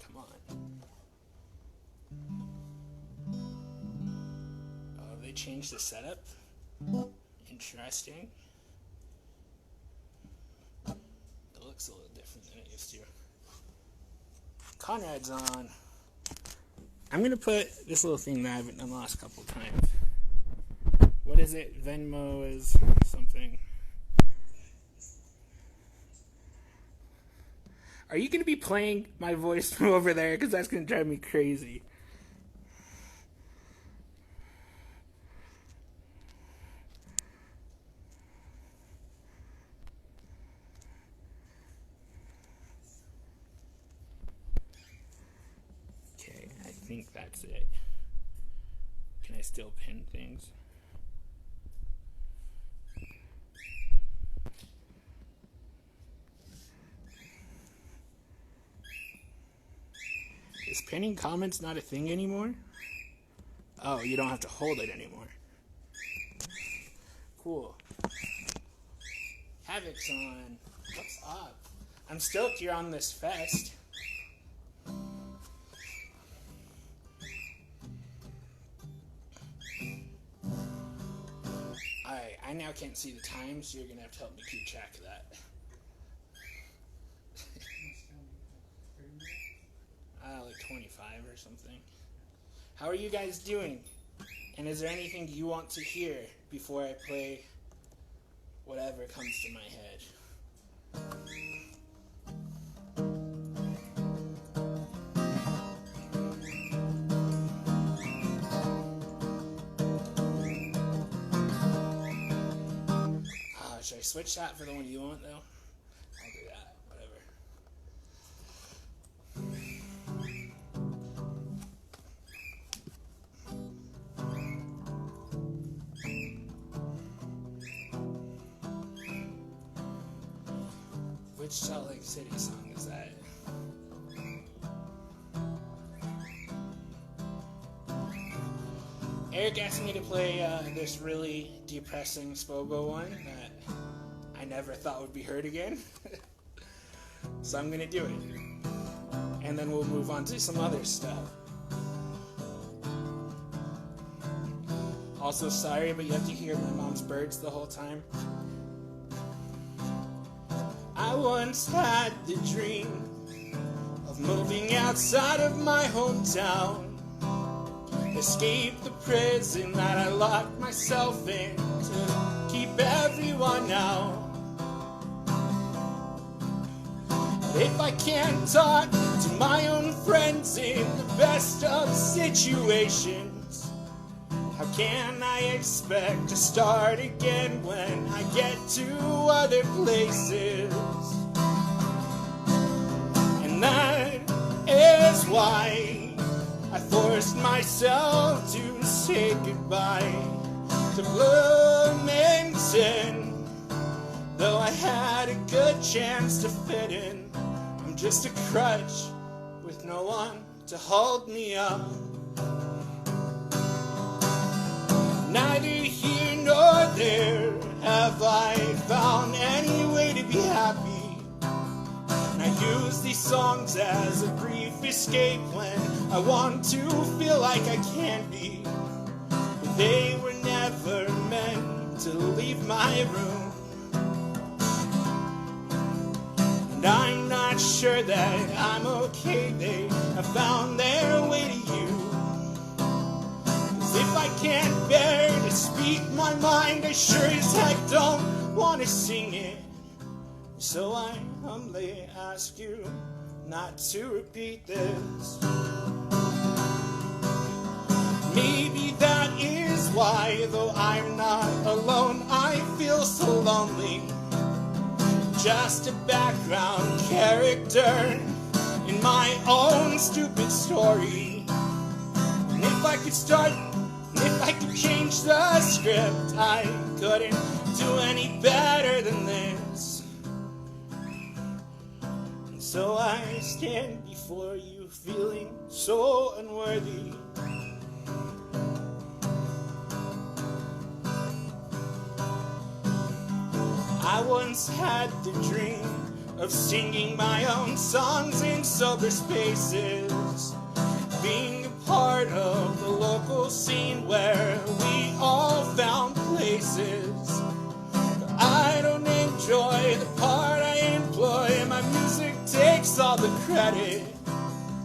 Come on. Oh, they changed the setup? Interesting. It looks a little different than it used to. Conrad's on. I'm going to put this little thing that I haven't done the last couple of times. What is it? Venmo is something. Are you going to be playing my voice from over there? Because that's going to drive me crazy. Okay, I think that's it. Can I still pin things? Is pinning comments not a thing anymore? Oh, you don't have to hold it anymore. Cool. Havoc's on. What's up? I'm stoked you're on this fest. Alright, I now can't see the time, so you're going to have to help me keep track of that. Like 25 or something. How are you guys doing? And is there anything you want to hear before I play whatever comes to my head? Should I switch that for the one you want, though? I'll do that. Whatever. Which Salt Lake City song is that? Eric asked me to play this really depressing Spogo one that I never thought would be heard again. So I'm going to do it. And then we'll move on to some other stuff. Also, sorry, but you have to hear my mom's birds the whole time. I once had the dream of moving outside of my hometown, escape the prison that I locked myself in to keep everyone out. But if I can't talk to my own friends in the best of situations, how can I expect to start again when I get to other places? And that is why I forced myself to say goodbye to Bloomington. Though I had a good chance to fit in, I'm just a crutch with no one to hold me up. Neither here nor there have I found any way to be happy. And I use these songs as a brief escape when I want to feel like I can be. But they were never meant to leave my room. And I'm not sure that I'm okay. They have found their way to you. If I can't bear to speak my mind, I sure as heck don't want to sing it. So I humbly ask you not to repeat this. Maybe that is why, though I'm not alone, I feel so lonely. Just a background character in my own stupid story. And if I could start, if I could change the script, I couldn't do any better than this. And so I stand before you feeling so unworthy. I once had the dream of singing my own songs in sober spaces, being a part of the local scene where we all found places. But I don't enjoy the part I employ, my music takes all the credit.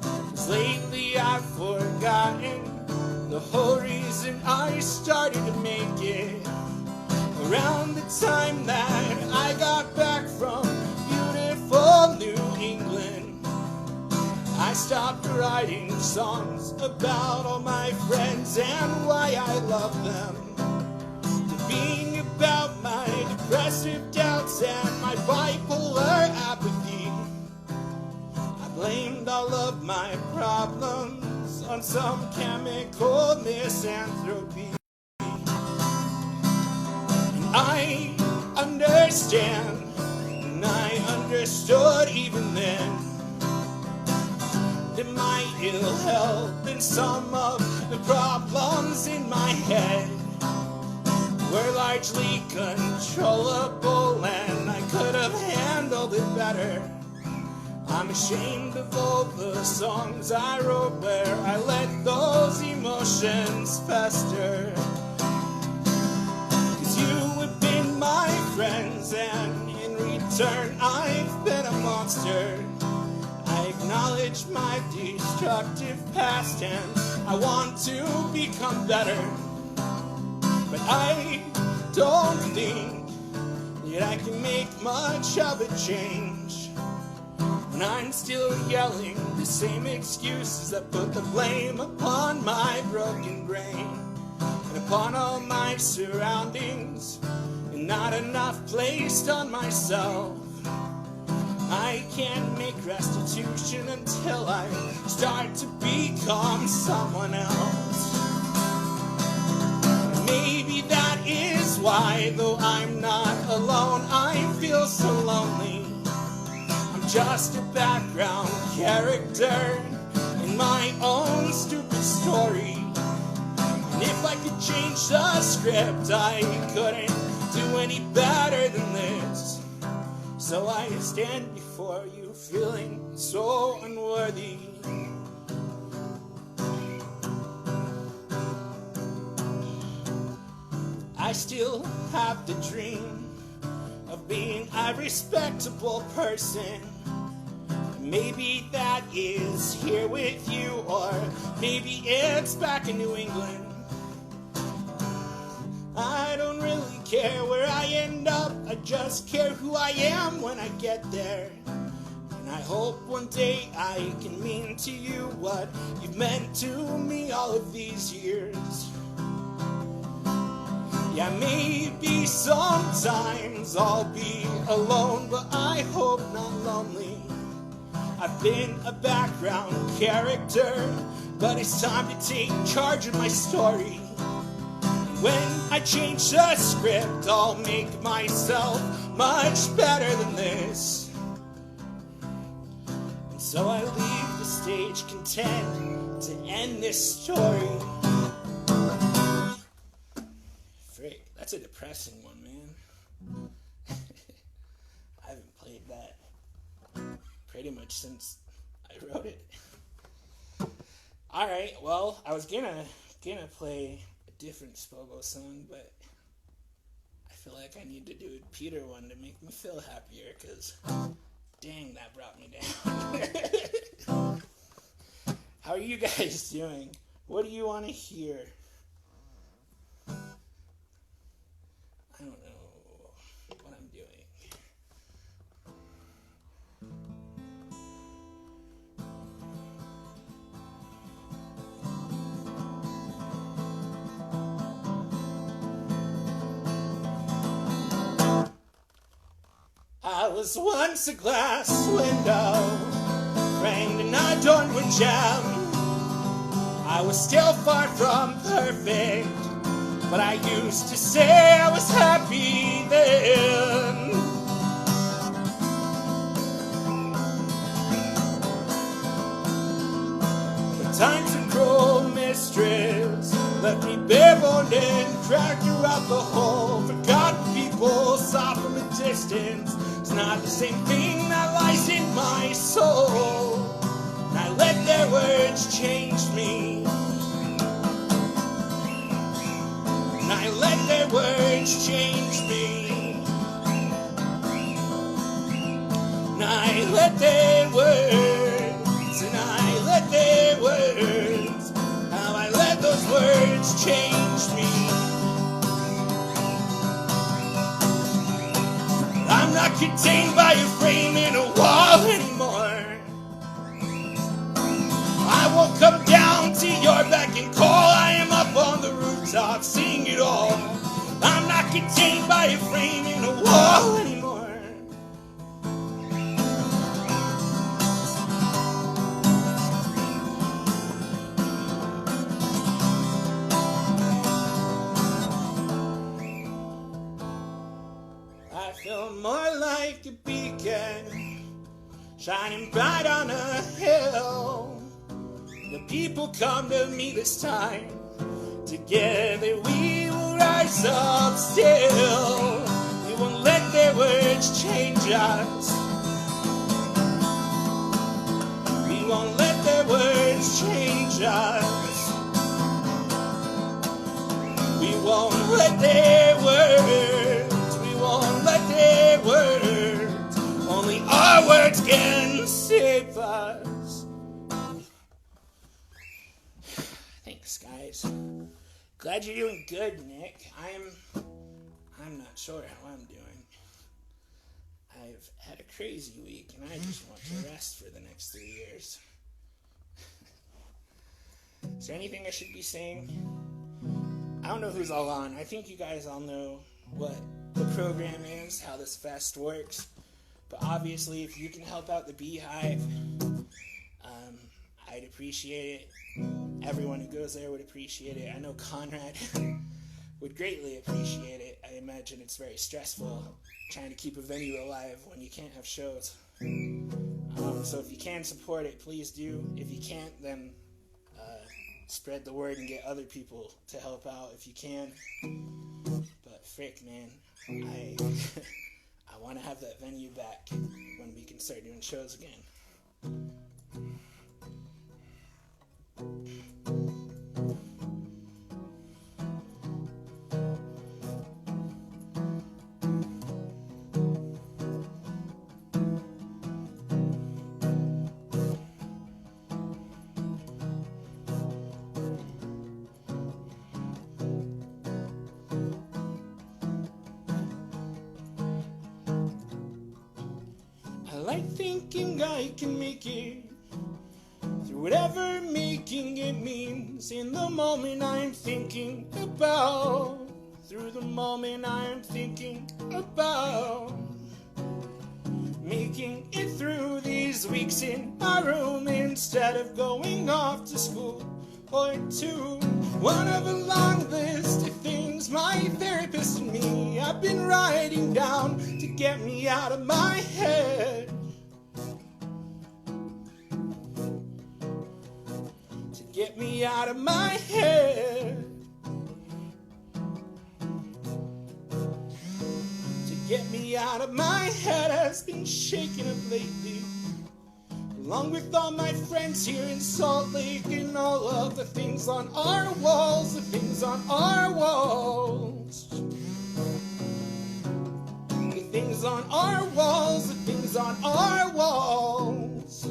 'Cause lately I've forgotten the whole reason I started to make it. Around the time that I got back from beautiful New England, I stopped writing songs about all my friends and why I love them, to being about my depressive doubts and my bipolar apathy. I blamed all of my problems on some chemical misanthropy. I understand, and I understood even then, that my ill health and some of the problems in my head were largely controllable, and I could have handled it better. I'm ashamed of all the songs I wrote where I let those emotions fester. You have been my friends, and in return I've been a monster. I acknowledge my destructive past and I want to become better. But I don't think that I can make much of a change when I'm still yelling the same excuses that put the blame upon my broken brain and upon all my surroundings, and not enough placed on myself. I can't make restitution until I start to become someone else. Maybe that is why, though I'm not alone, I feel so lonely. I'm just a background character in my own stupid story. And if I could change the script, I couldn't do any better than this. So I stand before you feeling so unworthy. I still have the dream of being a respectable person. Maybe that is here with you, or maybe it's back in New England. I don't really care where I end up, I just care who I am when I get there. And I hope one day I can mean to you what you've meant to me all of these years. Yeah, maybe sometimes I'll be alone, but I hope not lonely. I've been a background character, but it's time to take charge of my story. When I change the script, I'll make myself much better than this. And so I leave the stage content to end this story. Frick, that's a depressing one, man. I haven't played that pretty much since I wrote it. Alright, well, I was gonna play different Spogo song, but I feel like I need to do a Peter one to make me feel happier, because dang, that brought me down. How are you guys doing? What do you want to hear? I don't know what I'm doing. I was once a glass window, framed and adorned with gems. I was still far from perfect, but I used to say I was happy then. But time's a cruel mistress, left me bare-boned and cracked throughout the hole. Forgotten people saw from a distance, It's not the same thing that lies in my soul. And I let their words change me. And I let their words change me. And I let their words, and I let their words, how I let those words change me. I'm not contained by a frame in a wall anymore. I won't come down to your beck and call. I am up on the rooftop, seeing it all. I'm not contained by a frame in a wall anymore. I feel more like a beacon, shining bright on a hill. The people come to me this time. Together we will rise up still. We won't let their words change us. We won't let their words change us. We won't let their words. We won't let their words. Only our words can save us. Thanks, guys. Glad you're doing good, Nick. I'm not sure how I'm doing. I've had a crazy week, and I just want to rest for the next 3 years. Is there anything I should be saying? I don't know who's all on. I think you guys all know what the program is, how this fest works. But obviously, if you can help out the Beehive, I'd appreciate it. Everyone who goes there would appreciate it. I know Conrad would greatly appreciate it. I imagine it's very stressful trying to keep a venue alive when you can't have shows. So if you can support it, please do. If you can't, then spread the word and get other people to help out if you can. But frick, man, I want to have that venue back when we can start doing shows again. I like thinking I can make it through whatever making it means. In the moment I'm thinking about, through the moment I'm thinking about making it through these weeks in my room instead of going off to school or to one of a long list of things my therapist and me have been writing down to get me out of my head. To get me out of my head. To get me out of my head has been shaken up lately, along with all my friends here in Salt Lake and all of the things on our walls, the things on our walls. The things on our walls, the things on our walls.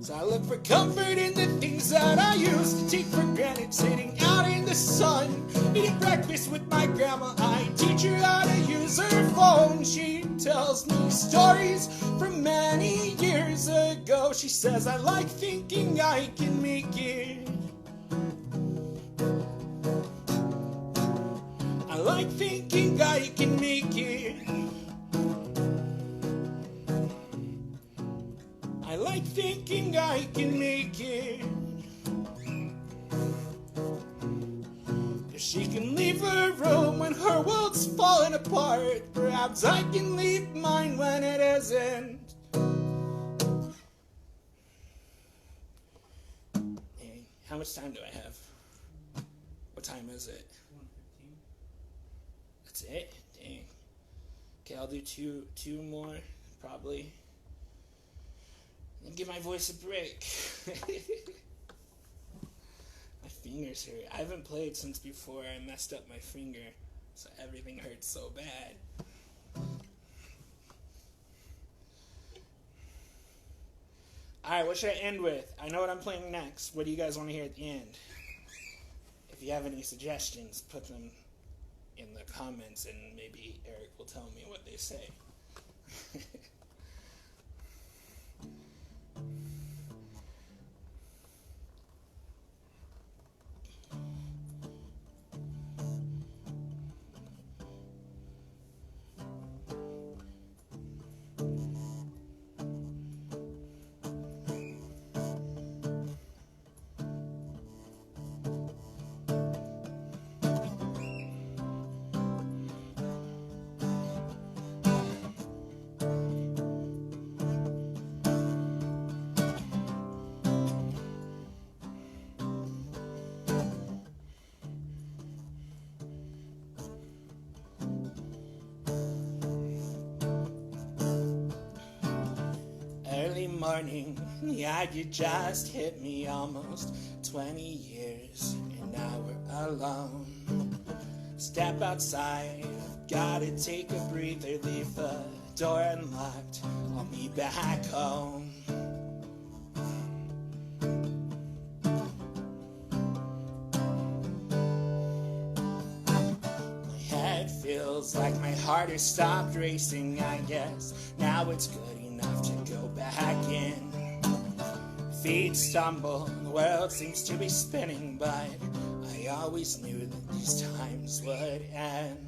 So I look for comfort in the things that I used to take for granted, sitting out in the sun, eating breakfast with my grandma. I teach her how to use her phone. She tells me stories from many years ago. She says, I like thinking I can make it. I like thinking I can make it. I like thinking I can make it. If she can leave her room when her world's falling apart, perhaps I can leave mine when it isn't. Hey, how much time do I have? What time is it? 1:15. That's it? Dang. Okay, I'll do two more, probably. And give my voice a break. My fingers hurt. I haven't played since before I messed up my finger, so everything hurts so bad. Alright, what should I end with? I know what I'm playing next. What do you guys want to hear at the end? If you have any suggestions, put them in the comments and maybe Eric will tell me what they say. Early morning, yeah, you just hit me. Almost 20 years, and now we're alone. Step outside, gotta take a breather. Leave the door unlocked, I'll be back home. My head feels like my heart has stopped racing. I guess now it's good enough to go back in. Feet stumble, the world seems to be spinning, but I always knew that these times would end.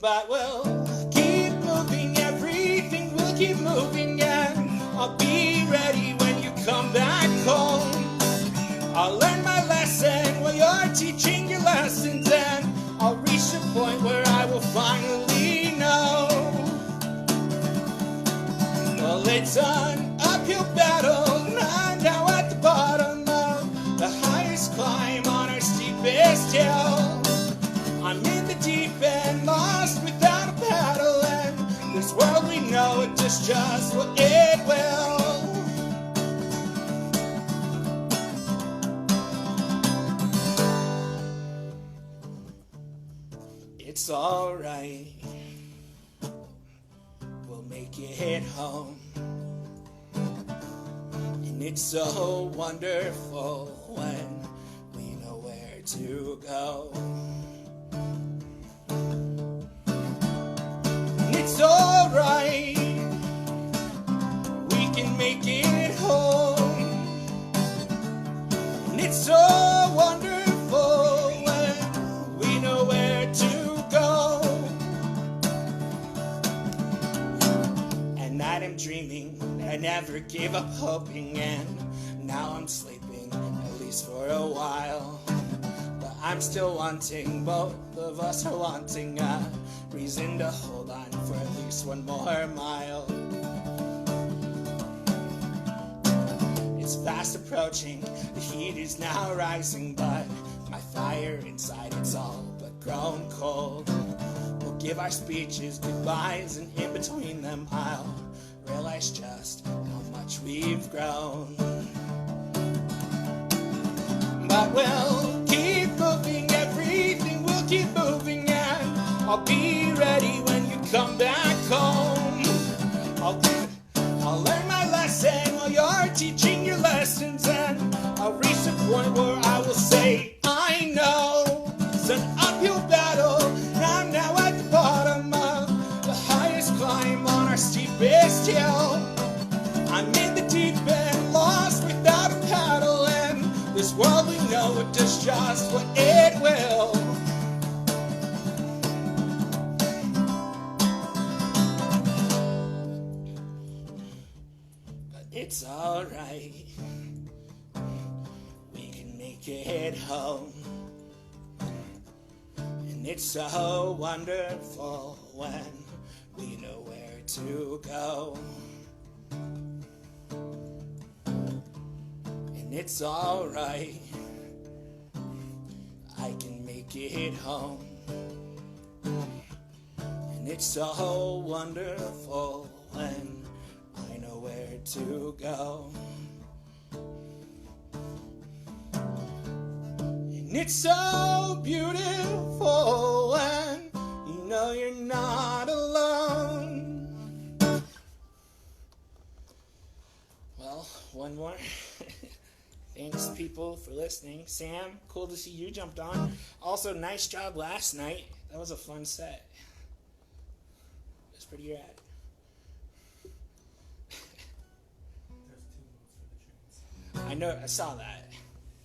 But we'll keep moving, everything will keep moving, and I'll be ready when you come back home. I'll learn my lesson while you're teaching your lessons, and I'll reach the point where I will finally know. Well, it's an uphill battle, and I'm now at the bottom of the highest climb on our steepest hill. I'm in the deep end, lost without a paddle, and this world we know it just what it will. It's alright, we'll make it home. And it's so wonderful when we know where to go. And it's alright, we can make it home. And it's so wonderful when we know where to go. And that I'm dreaming, I never gave up hoping, and now I'm sleeping, at least for a while. But I'm still wanting, both of us are wanting a reason to hold on for at least one more mile. It's fast approaching, the heat is now rising, but my fire inside, it's all but grown cold. We'll give our speeches goodbyes, and in between them I'll realize just how much we've grown. But we'll keep moving, everything will keep moving, and I'll be ready when you come back home. I'll learn my lesson while you're teaching your lessons, and I'll reach the point where I will say, I know it's an uphill battle, and I'm now at the bottom of the highest climb on our steepest hill. I'm in the deep end, lost without a paddle, and this world we know it does just what it will. But it's alright, we can make it home. And it's so wonderful when we know where to go. And it's alright, I can make it home. And And it's so wonderful when I know where to go. And it's so beautiful when you know you're not alone. Well, one more. Thanks, people, for listening. Sam, cool to see you jumped on. Also, nice job last night. That was a fun set. It was pretty rad. There's 2 notes for the tunes. I know, I saw that.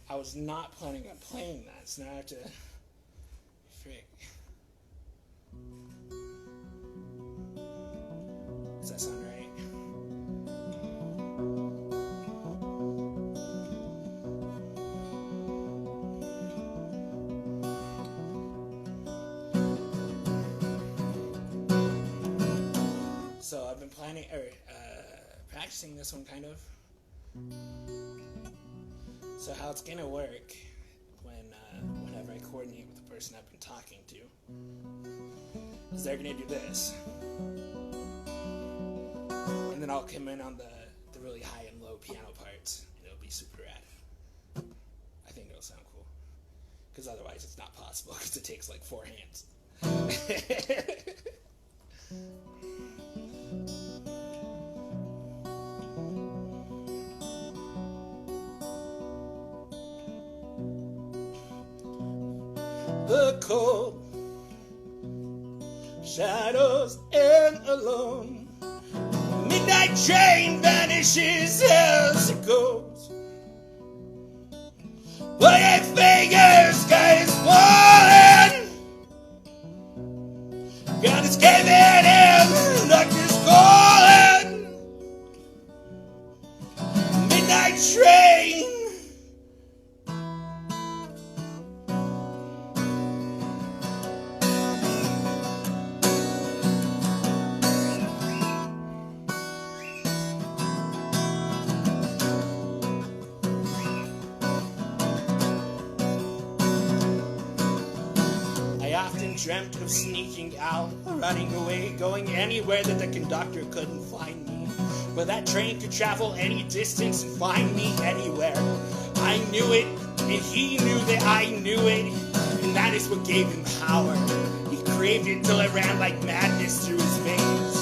I was not planning on playing that, so now I have to... Frick. Does that sound right? So I've been practicing this one kind of. So how it's gonna work whenever I coordinate with the person I've been talking to is they're gonna do this, and then I'll come in on the really high and low piano parts, and it'll be super rad. I think it'll sound cool, because otherwise it's not possible, because it takes like 4 hands. The cold shadows and alone, midnight train vanishes as it goes. Playing fingers, sky is falling. God is caving in, darkness calling. Midnight train. Dreamt of sneaking out, running away, going anywhere that the conductor couldn't find me. But that train could travel any distance and find me anywhere. I knew it, and he knew that I knew it, and that is what gave him power. He craved it till it ran like madness through his veins.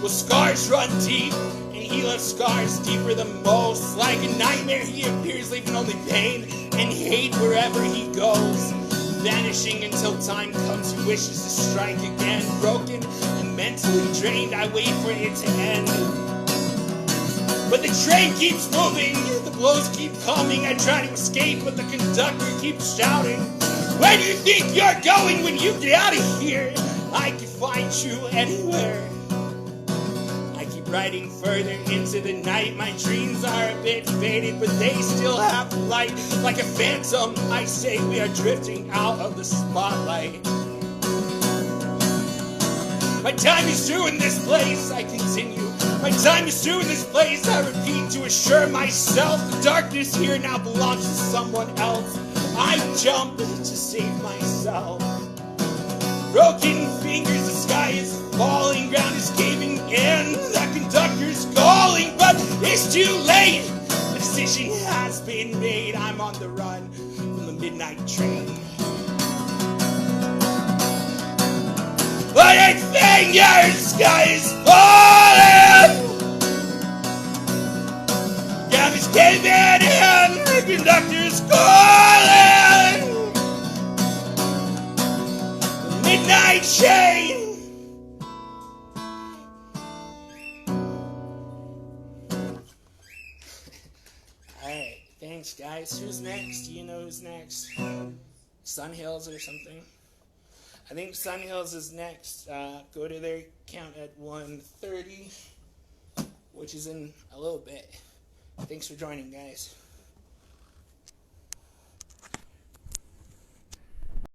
Well, scars run deep, and he left scars deeper than most. Like a nightmare, he appears, leaving only pain and hate wherever he goes. Vanishing until time comes, he wishes to strike again. Broken and mentally drained, I wait for it to end. But the train keeps moving, the blows keep coming. I try to escape, but the conductor keeps shouting, where do you think you're going when you get out of here? I can find you anywhere. Riding further into the night, my dreams are a bit faded, but they still have light. Like a phantom, I say we are drifting out of the spotlight. My time is through in this place, I continue. My time is through in this place, I repeat to assure myself. The darkness here now belongs to someone else. I jump to save myself. Broken fingers, the sky is falling, ground is caving in. The conductor's calling, but it's too late. The decision has been made. I'm on the run from the midnight train. But it's fingers, sky is falling. Ground is caving in. The conductor's calling. Midnight train. Alright, thanks guys. Who's next? Do you know who's next? Sun Hills or something? I think Sun Hills is next. Go to their count at 1:30, which is in a little bit. Thanks for joining, guys.